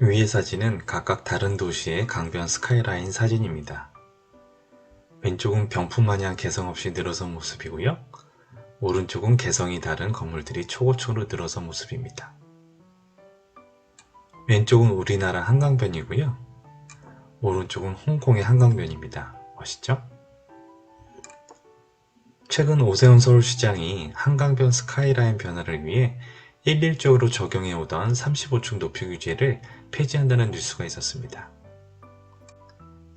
위의 사진은 각각 다른 도시의 강변 스카이라인 사진입니다. 왼쪽은 병풍마냥 개성 없이 늘어선 모습이고요. 오른쪽은 개성이 다른 건물들이 초고층으로 늘어선 모습입니다. 왼쪽은 우리나라 한강변이고요. 오른쪽은 홍콩의 한강변입니다. 멋있죠? 최근 오세훈 서울시장이 한강변 스카이라인 변화를 위해 일률적으로 적용해오던 35층 높이 규제를 폐지한다는 뉴스가 있었습니다.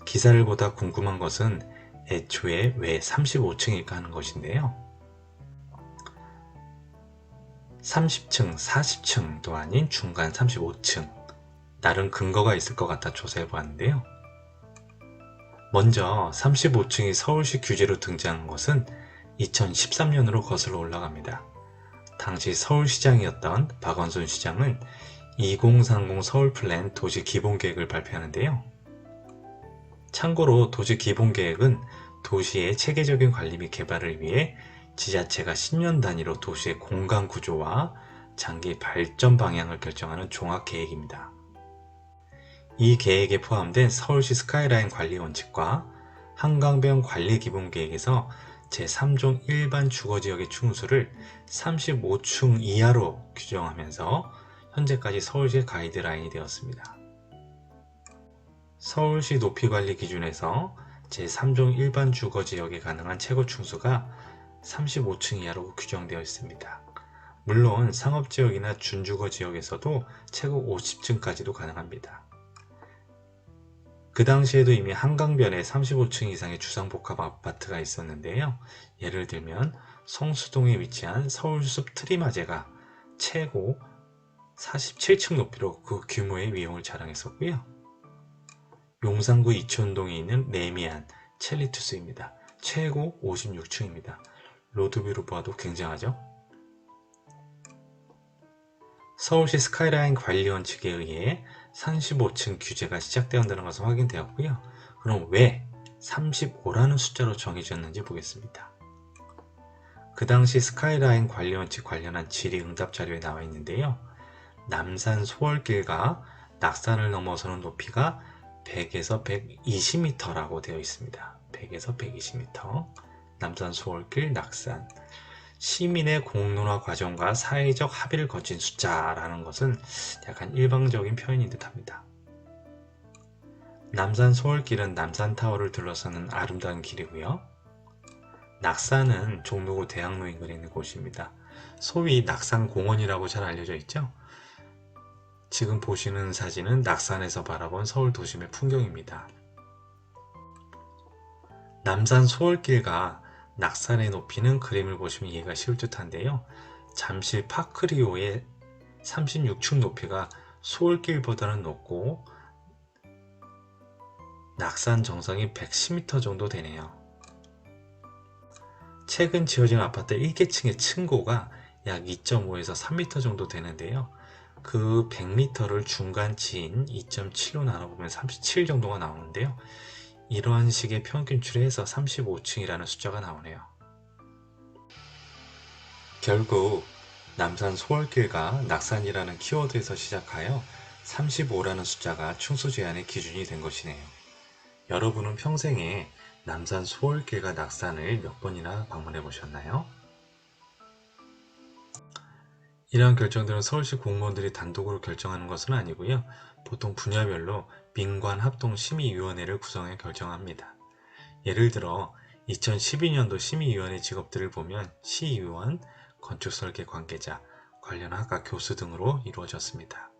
기사를 보다 궁금한 것은 애초에 왜 35층일까 하는 것인데요. 30층, 40층도 아닌 중간 35층. 나름 근거가 있을 것 같아 조사해보았는데요. 먼저 35층이 서울시 규제로 등장한 것은 2013년으로 거슬러 올라갑니다. 당시 서울시장이었던 박원순 시장은 2030 서울플랜 도시기본계획을 발표하는데요. 참고로 도시기본계획은 도시의 체계적인 관리 및 개발을 위해 지자체가 10년 단위로 도시의 공간 구조와 장기 발전 방향을 결정하는 종합계획입니다. 이 계획에 포함된 서울시 스카이라인 관리 원칙과 한강변 관리 기본계획에서 제3종 일반 주거지역의 층수를 35층 이하로 규정하면서 현재까지 서울시의 가이드라인이 되었습니다. 서울시 높이관리 기준에서 제3종 일반 주거지역에 가능한 최고 층수가 35층 이하로 규정되어 있습니다. 물론 상업지역이나 준주거지역에서도 최고 50층까지도 가능합니다. 그 당시에도 이미 한강변에 35층 이상의 주상복합 아파트가 있었는데요. 예를 들면 성수동에 위치한 서울숲 트리마제가 최고 47층 높이로 그 규모의 위용을 자랑했었고요. 용산구 이촌동에 있는 레미안 첼리투스입니다. 최고 56층입니다. 로드뷰로 보아도 굉장하죠? 서울시 스카이라인 관리 원칙에 의해 35층 규제가 시작되었다는 것은 확인되었고요. 그럼 왜 35라는 숫자로 정해졌는지 보겠습니다. 그 당시 스카이라인 관리 원칙 관련한 질의응답 자료에 나와 있는데요. 남산 소월길과 낙산을 넘어서는 높이가 100에서 120m라고 되어 있습니다. 100에서 120m. 남산 소월길 낙산. 시민의 공론화 과정과 사회적 합의를 거친 숫자라는 것은 약간 일방적인 표현인 듯합니다. 남산 소월길은 남산타워를 둘러싸는 아름다운 길이고요. 낙산은 종로구 대학로 인근에 있는 곳입니다. 소위 낙산공원이라고 잘 알려져 있죠. 지금 보시는 사진은 낙산에서 바라본 서울 도심의 풍경입니다. 남산 소월길과 낙산의 높이는 그림을 보시면 이해가 쉬울 듯한데요. 잠실 파크리오의 36층 높이가 소월길보다는 높고 낙산 정상이 110m 정도 되네요. 최근 지어진 아파트 1계층의 층고가 약 2.5에서 3m 정도 되는데요. 그 100m를 중간치인 2.7로 나눠보면 37 정도가 나오는데요. 이러한 식의 평균치를 해서 35층이라는 숫자가 나오네요. 결국 남산 소월길과 낙산이라는 키워드에서 시작하여 35라는 숫자가 층수 제한의 기준이 된 것이네요. 여러분은 평생에 남산 소월길과 낙산을 몇 번이나 방문해 보셨나요? 이러한 결정들은 서울시 공무원들이 단독으로 결정하는 것은 아니고요. 보통 분야별로 민관합동심의위원회를 구성해 결정합니다. 예를 들어 2012년도 심의위원회 직업들을 보면 시의원, 건축설계 관계자, 관련 학과 교수 등으로 이루어졌습니다.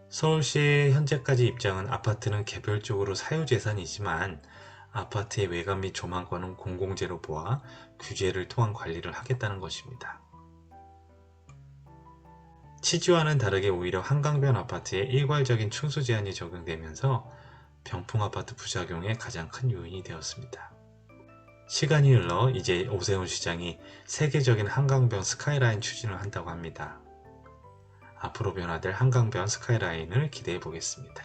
서울시의 현재까지 입장은 아파트는 개별적으로 사유재산이지만 아파트의 외관 및 조망권은 공공재로 보아 규제를 통한 관리를 하겠다는 것입니다. 취지와는 다르게 오히려 한강변 아파트에 일괄적인 층수 제한이 적용되면서 병풍아파트 부작용의 가장 큰 요인이 되었습니다. 시간이 흘러 이제 오세훈 시장이 세계적인 한강변 스카이라인 추진을 한다고 합니다. 앞으로 변화될 한강변 스카이라인을 기대해 보겠습니다.